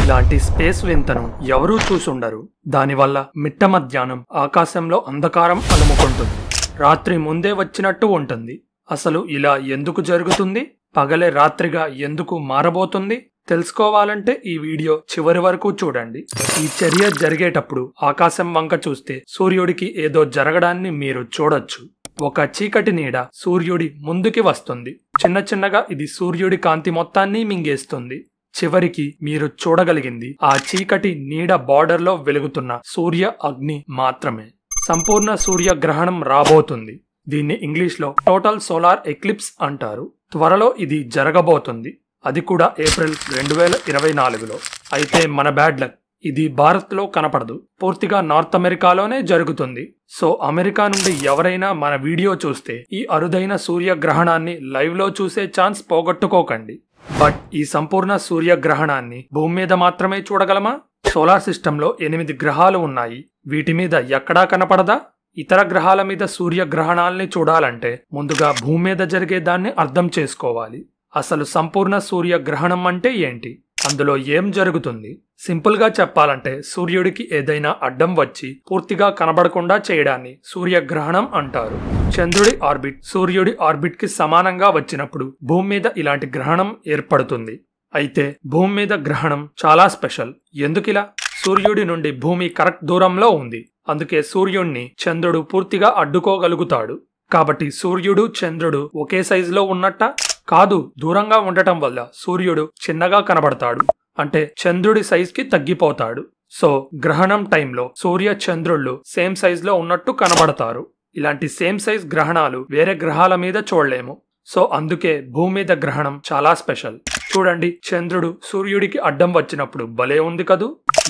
ఇలాంటి స్పేస్ వింతను ఎవరూ చూసుండరు. దానివల్ల మిట్ట మధ్యాహ్నం ఆకాశంలో అంధకారం అలుముకుంటుంది. రాత్రి ముందే వచ్చినట్టు ఉంటుంది. అసలు ఇలా ఎందుకు జరుగుతుంది? పగలే రాత్రిగా ఎందుకు మారబోతుంది? తెలుసుకోవాలంటే ఈ వీడియో చివరి వరకు చూడండి. ఈ చర్య జరిగేటప్పుడు ఆకాశం వంక చూస్తే సూర్యుడికి ఏదో జరగడాన్ని మీరు చూడొచ్చు. ఒక చీకటి నీడ సూర్యుడి ముందుకి వస్తుంది. చిన్న చిన్నగా ఇది సూర్యుడి కాంతి మొత్తాన్ని మింగేస్తుంది. చివరికి మీరు చూడగలిగింది ఆ చీకటి నీడ బార్డర్లో వెలుగుతున్న సూర్య అగ్ని మాత్రమే. సంపూర్ణ సూర్య గ్రహణం రాబోతుంది. దీన్ని ఇంగ్లీష్లో టోటల్ సోలార్ ఎక్లిప్స్ అంటారు. త్వరలో ఇది జరగబోతుంది. అది కూడా ఏప్రిల్ 2024లో. అయితే మన బ్యాడ్ లక్, ఇది భారత్లో కనపడదు. పూర్తిగా నార్త్ అమెరికాలోనే జరుగుతుంది. సో అమెరికా నుండి ఎవరైనా మన వీడియో చూస్తే ఈ అరుదైన సూర్యగ్రహణాన్ని లైవ్లో చూసే ఛాన్స్ పోగొట్టుకోకండి. బట్ ఈ సంపూర్ణ సూర్యగ్రహణాన్ని భూమి మీద మాత్రమే చూడగలమా? సోలార్ సిస్టంలో 8 గ్రహాలు ఉన్నాయి. వీటి మీద ఎక్కడా కనపడదా? ఇతర గ్రహాల మీద సూర్యగ్రహణాల్ని చూడాలంటే ముందుగా భూమి మీద జరిగే దాన్ని అర్థం చేసుకోవాలి. అసలు సంపూర్ణ సూర్యగ్రహణం అంటే ఏంటి? అందులో ఏం జరుగుతుంది? సింపుల్ గా చెప్పాలంటే సూర్యుడికి ఏదైనా అడ్డం వచ్చి పూర్తిగా కనబడకుండా చేయడాన్ని సూర్యగ్రహణం అంటారు. చంద్రుడి ఆర్బిట్ సూర్యుడి ఆర్బిట్ కి సమానంగా వచ్చినప్పుడు భూమి మీద ఇలాంటి గ్రహణం ఏర్పడుతుంది. అయితే భూమి మీద గ్రహణం చాలా స్పెషల్. ఎందుకిలా? సూర్యుడి నుండి భూమి కరెక్ట్ దూరంలో ఉంది. అందుకే సూర్యుడిని చంద్రుడు పూర్తిగా అడ్డుకోగలుగుతాడు. కాబట్టి సూర్యుడు చంద్రుడు ఒకే సైజులో ఉన్నట్ట? కాదు. దూరంగా ఉండటం వల్ల సూర్యుడు చిన్నగా కనబడతాడు. అంటే చంద్రుడి సైజ్ కి తగ్గిపోతాడు. సో గ్రహణం టైంలో సూర్య చంద్రుళ్ళు సేమ్ సైజ్ లో ఉన్నట్టు కనబడతారు. ఇలాంటి సేమ్ సైజ్ గ్రహణాలు వేరే గ్రహాల మీద చూడలేము. సో అందుకే భూమి మీద గ్రహణం చాలా స్పెషల్. చూడండి, చంద్రుడు సూర్యుడికి అడ్డం వచ్చినప్పుడు భలే ఉంది కదూ.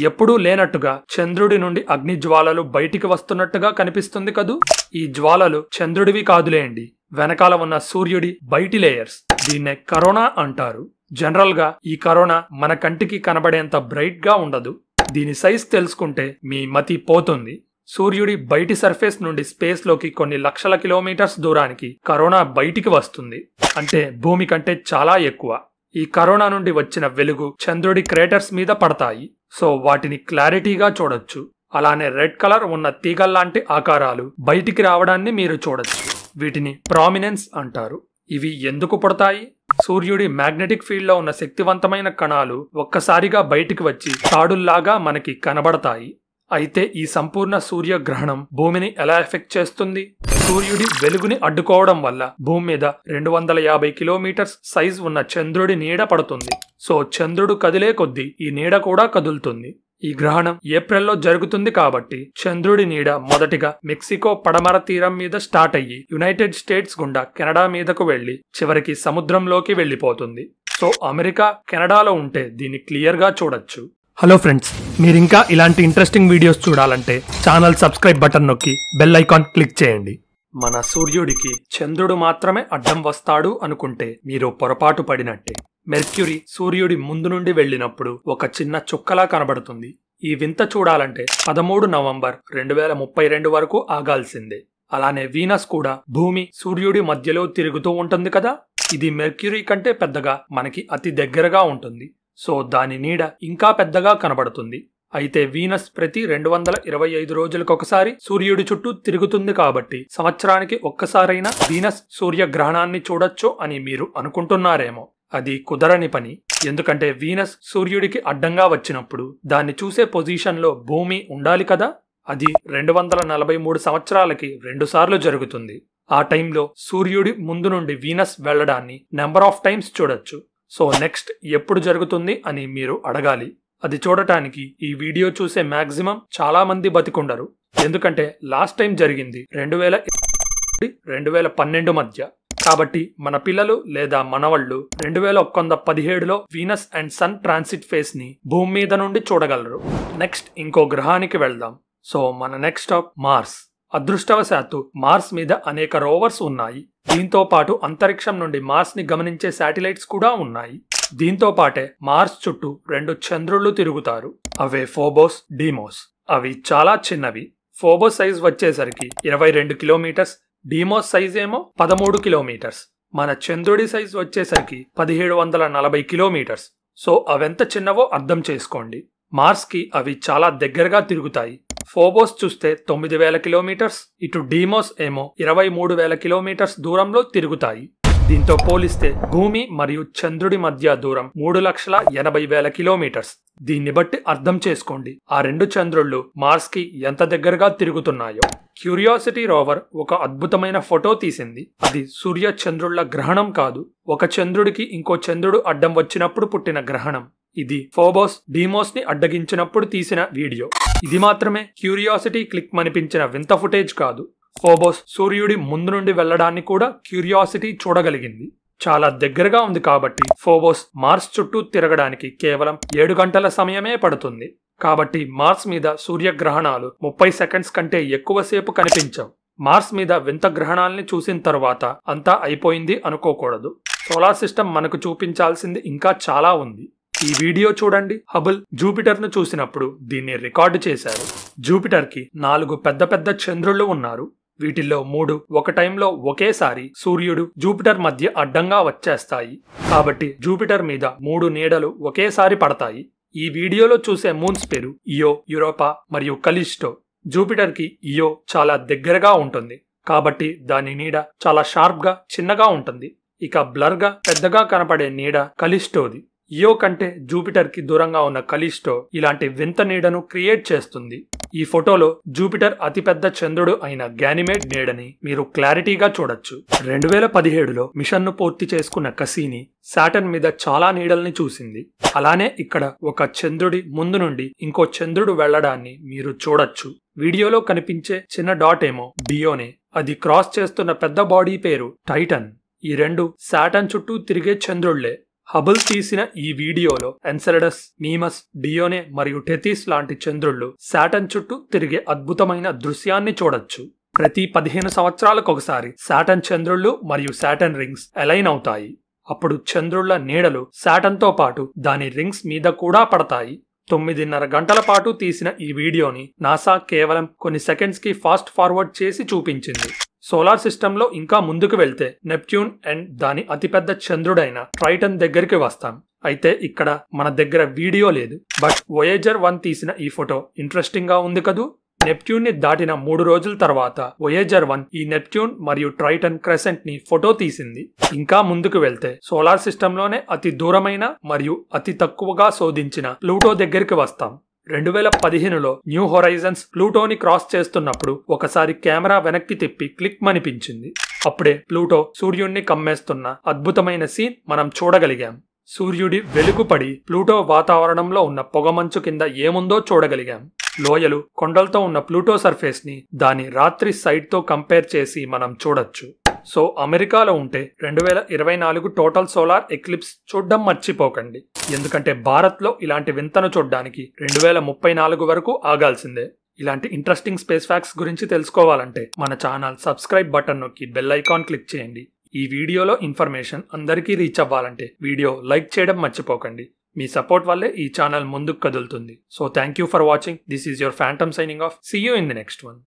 ఎప్పుడూ లేనట్టుగా చంద్రుడి నుండి అగ్ని జ్వాలలు బయటికి వస్తున్నట్టుగా కనిపిస్తుంది కదూ. ఈ జ్వాలలు చంద్రుడివి కాదులేండి, వెనకాల ఉన్న సూర్యుడి బయటి లేయర్స్. దీన్నే కరోనా అంటారు. జనరల్ గా ఈ కరోనా మన కంటికి కనబడేంత బ్రైట్ గా ఉండదు. దీని సైజ్ తెలుసుకుంటే మీ మతి పోతుంది. సూర్యుడి బయటి సర్ఫేస్ నుండి స్పేస్ లోకి కొన్ని లక్షల కిలోమీటర్స్ దూరానికి కరోనా బయటికి వస్తుంది. అంటే భూమి కంటే చాలా ఎక్కువ. ఈ కరోనా నుండి వచ్చిన వెలుగు చంద్రుడి క్రేటర్స్ మీద పడతాయి. సో వాటిని క్లారిటీగా చూడొచ్చు. అలానే రెడ్ కలర్ ఉన్న తీగల్లాంటి ఆకారాలు బయటికి రావడాన్ని మీరు చూడొచ్చు. వీటిని ప్రామినెన్స్ అంటారు. ఇవి ఎందుకు పడతాయి? సూర్యుడి మ్యాగ్నెటిక్ ఫీల్డ్ లో ఉన్న శక్తివంతమైన కణాలు ఒక్కసారిగా బయటికి వచ్చి తాడుల్లాగా మనకి కనబడతాయి. అయితే ఈ సంపూర్ణ సూర్యగ్రహణం భూమిని ఎలా ఎఫెక్ట్ చేస్తుంది? సూర్యుడి వెలుగుని అడ్డుకోవడం వల్ల భూమి మీద 250 కిలోమీటర్స్ సైజ్ ఉన్న చంద్రుడి నీడ పడుతుంది. సో చంద్రుడు కదిలే కొద్దీ ఈ నీడ కూడా కదులుతుంది. ఈ గ్రహణం ఏప్రిల్లో జరుగుతుంది కాబట్టి చంద్రుడి నీడ మొదటిగా మెక్సికో పడమర తీరం మీద స్టార్ట్ అయ్యి యునైటెడ్ స్టేట్స్ గుండా కెనడా మీదకు వెళ్లి చివరికి సముద్రంలోకి వెళ్లిపోతుంది. సో అమెరికా కెనడాలో ఉంటే దీన్ని క్లియర్ గా చూడొచ్చు. హలో ఫ్రెండ్స్, మీరింకా ఇలాంటి ఇంట్రెస్టింగ్ వీడియోస్ చూడాలంటే ఛానల్ సబ్స్క్రైబ్ బటన్ నొక్కి బెల్ ఐకాన్ క్లిక్ చేయండి. మన సూర్యుడికి చంద్రుడు మాత్రమే అడ్డం వస్తాడు అనుకుంటే మీరు పొరపాటు పడినట్టే. మెర్క్యూరీ సూర్యుడి ముందు నుండి వెళ్ళినప్పుడు ఒక చిన్న చుక్కలా కనబడుతుంది. ఈ వింత చూడాలంటే 13 నవంబర్ 2032 వరకు ఆగాల్సిందే. అలానే వీనస్ కూడా భూమి సూర్యుడి మధ్యలో తిరుగుతూ ఉంటుంది కదా. ఇది మెర్క్యూరీ కంటే పెద్దగా మనకి అతి దగ్గరగా ఉంటుంది. సో దాని నీడ ఇంకా పెద్దగా కనబడుతుంది. అయితే వీనస్ ప్రతి 225 రోజులకొకసారి సూర్యుడి చుట్టూ తిరుగుతుంది కాబట్టి సంవత్సరానికి ఒక్కసారైనా వీనస్ సూర్యగ్రహణాన్ని చూడొచ్చు అని మీరు అనుకుంటున్నారేమో. అది కుదరని పని. ఎందుకంటే వీనస్ సూర్యుడికి అడ్డంగా వచ్చినప్పుడు దాన్ని చూసే పొజిషన్ లో భూమి ఉండాలి కదా. అది 243 సంవత్సరాలకి 2 సార్లు జరుగుతుంది. ఆ టైంలో సూర్యుడి ముందు నుండి వీనస్ వెళ్లడాన్ని నెంబర్ ఆఫ్ టైమ్స్ చూడొచ్చు. సో నెక్స్ట్ ఎప్పుడు జరుగుతుంది అని మీరు అడగాలి. అది చూడటానికి ఈ వీడియో చూసే మాక్సిమం చాలా మంది బతికుండరు. ఎందుకంటే లాస్ట్ టైం జరిగింది 2012 మధ్య. కాబట్టి మన పిల్లలు లేదా మనవళ్ళు 2117లో Venus and sun transit phase ని భూమి మీద నుండి చూడగలరు. నెక్స్ట్ ఇంకో గ్రహానికి వెళ్దాం. సో మన నెక్స్ట్ స్టాప్ మార్స్. అదృష్టవశాత్తు మార్స్ మీద అనేక రోవర్స్ ఉన్నాయి. దీంతో పాటు అంతరిక్షం నుండి మార్స్ ని గమనించే శాటిలైట్స్ కూడా ఉన్నాయి. దీంతో పాటే మార్స్ చుట్టూ 2 చంద్రుళ్ళు తిరుగుతారు. అవే ఫోబోస్, డీమోస్. అవి చాలా చిన్నవి. ఫోబోస్ సైజ్ వచ్చేసరికి 22 కిలోమీటర్స్, డీమోస్ సైజ్ ఏమో 13 కిలోమీటర్స్. మన చంద్రుడి సైజ్ వచ్చేసరికి 1740 కిలోమీటర్స్. సో అవెంత చిన్నవో అర్థం చేసుకోండి. మార్స్కి అవి చాలా దగ్గరగా తిరుగుతాయి. ఫోబోస్ చూస్తే 9000 కిలోమీటర్స్, ఇటు డీమోస్ ఏమో 23,000 కిలోమీటర్స్ దూరంలో తిరుగుతాయి. దీంతో పోలిస్తే భూమి మరియు చంద్రుడి మధ్య దూరం 3,80,000 కిలోమీటర్స్. దీన్ని బట్టి అర్థం చేసుకోండి ఆ రెండు చంద్రుళ్ళు మార్స్కి ఎంత దగ్గరగా తిరుగుతున్నాయో. క్యూరియాసిటీ రోవర్ ఒక అద్భుతమైన ఫోటో తీసింది. అది సూర్య చంద్రుళ్ల గ్రహణం కాదు, ఒక చంద్రుడికి ఇంకో చంద్రుడు అడ్డం వచ్చినప్పుడు పుట్టిన గ్రహణం. ఇది ఫోబోస్ డీమోస్ ని అడ్డగించినప్పుడు తీసిన వీడియో. ఇది మాత్రమే క్యూరియాసిటీ క్లిక్ మనిపించిన వింత ఫుటేజ్ కాదు. ఫోబోస్ సూర్యుడి ముందు నుండి వెళ్లడాన్ని కూడా క్యూరియాసిటీ చూడగలిగింది. చాలా దగ్గరగా ఉంది కాబట్టి ఫోబోస్ మార్స్ చుట్టూ తిరగడానికి కేవలం 7 గంటల సమయమే పడుతుంది. కాబట్టి మార్స్ మీద సూర్యగ్రహణాలు 30 సెకండ్స్ కంటే ఎక్కువసేపు కనిపించవు. మార్స్ మీద వింత గ్రహణాల్ని చూసిన తరువాత అంతా అయిపోయింది అనుకోకూడదు. సోలార్ సిస్టమ్ మనకు చూపించాల్సింది ఇంకా చాలా ఉంది. ఈ వీడియో చూడండి. హబుల్ జూపిటర్ ను చూసినప్పుడు దీన్ని రికార్డు చేశారు. జూపిటర్ కి 4 పెద్ద పెద్ద చంద్రుళ్ళు ఉన్నారు. వీటిల్లో 3 ఒక టైంలో ఒకేసారి సూర్యుడు జూపిటర్ మధ్య అడ్డంగా వచ్చేస్తాయి. కాబట్టి జూపిటర్ మీద 3 నీడలు ఒకేసారి పడతాయి. ఈ వీడియోలో చూసే మూన్స్ పేరు ఇయో, యూరోపా మరియు కలిస్టో. జూపిటర్ కి ఇయో చాలా దగ్గరగా ఉంటుంది కాబట్టి దాని నీడ చాలా షార్ప్ గా చిన్నగా ఉంటుంది. ఇక బ్లర్ గా పెద్దగా కనపడే నీడ కలిస్టోది. ఇయో కంటే జూపిటర్ కి దూరంగా ఉన్న కలిస్టో ఇలాంటి వింత నీడను క్రియేట్ చేస్తుంది. ఈ ఫోటోలో జూపిటర్ అతిపెద్ద చంద్రుడు అయిన గ్యానిమేడ్ నీడని మీరు క్లారిటీగా చూడొచ్చు. 2017లో మిషన్ ను పూర్తి చేసుకున్న కసీని సాటర్న్ మీద చాలా నీడల్ని చూసింది. అలానే ఇక్కడ ఒక చంద్రుడి ముందు నుండి ఇంకో చంద్రుడు వెళ్లడాన్ని మీరు చూడొచ్చు. వీడియోలో కనిపించే చిన్న డాట్ ఏమో డియోనే. అది క్రాస్ చేస్తున్న పెద్ద బాడీ పేరు టైటన్. ఈ రెండు సాటర్న్ చుట్టూ తిరిగే చంద్రుళ్లే. హబుల్ తీసిన ఈ వీడియోలో ఎన్సెలడస్, మీమస్, డియోనే మరియు టెథిస్ లాంటి చంద్రుళ్ళు సాటర్న్ చుట్టూ తిరిగే అద్భుతమైన దృశ్యాన్ని చూడొచ్చు. ప్రతి 15 సంవత్సరాలకు ఒకసారి సాటర్న్ చంద్రుళ్ళు మరియు సాటర్న్ రింగ్స్ అలైన్ అవుతాయి. అప్పుడు చంద్రుళ్ల నీడలు సాటర్న్ తో పాటు దాని రింగ్స్ మీద కూడా పడతాయి. 9.5 గంటల పాటు తీసిన ఈ వీడియోని నాసా కేవలం కొన్ని సెకండ్స్ కి ఫాస్ట్ ఫార్వర్డ్ చేసి చూపించింది. సోలార్ సిస్టంలో ఇంకా ముందుకు వెళ్తే నెప్ట్యూన్ అండ్ దాని అతిపెద్ద చంద్రుడైన ట్రైటన్ దగ్గరికి వస్తాం. అయితే ఇక్కడ మన దగ్గర వీడియో లేదు. బట్ వోయేజర్ 1 తీసిన ఈ ఫోటో ఇంట్రెస్టింగ్ గా ఉంది కదూ. నెప్ట్యూన్ ని దాటిన 3 రోజుల తర్వాత వోయేజర్ 1 ఈ నెప్ట్యూన్ మరియు ట్రైటన్ క్రెసెంట్ ని ఫోటో తీసింది. ఇంకా ముందుకు వెళ్తే సోలార్ సిస్టంలోనే అతి దూరమైన మరియు అతి తక్కువగా శోధించిన ప్లూటో దగ్గరికి వస్తాం. 2015లో న్యూ హొరైజన్స్ ప్లూటోని క్రాస్ చేస్తున్నప్పుడు ఒకసారి కెమెరా వెనక్కి తిప్పి క్లిక్ మనిపించింది. అప్పుడే ప్లూటో సూర్యుడిని కమ్మేస్తున్న అద్భుతమైన సీన్ మనం చూడగలిగాం. సూర్యుడి వెలుగు పడి ప్లూటో వాతావరణంలో ఉన్న పొగమంచు కింద ఏముందో చూడగలిగాం. లోయలు, కొండలతో ఉన్న ప్లూటో సర్ఫేస్ ని దాని రాత్రి సైడ్ తో కంపేర్ చేసి మనం చూడొచ్చు. సో అమెరికాలో ఉంటే 2024 టోటల్ సోలార్ ఎక్లిప్స్ చూడ్డం మర్చిపోకండి. ఎందుకంటే భారత్లో ఇలాంటి వింతను చూడ్డానికి 2034 వరకు ఆగాల్సిందే. ఇలాంటి ఇంట్రెస్టింగ్ స్పేస్ ఫ్యాక్ట్స్ గురించి తెలుసుకోవాలంటే మన ఛానల్ సబ్స్క్రైబ్ బటన్ నొక్కి బెల్ ఐకాన్ క్లిక్ చేయండి. ఈ వీడియోలో ఇన్ఫర్మేషన్ అందరికీ రీచ్ అవ్వాలంటే వీడియో లైక్ చేయడం మర్చిపోకండి. మీ సపోర్ట్ వల్లే ఈ ఛానల్ ముందుకు కదులుతుంది. So thank you for watching. This is your phantom signing off. See you in the next one.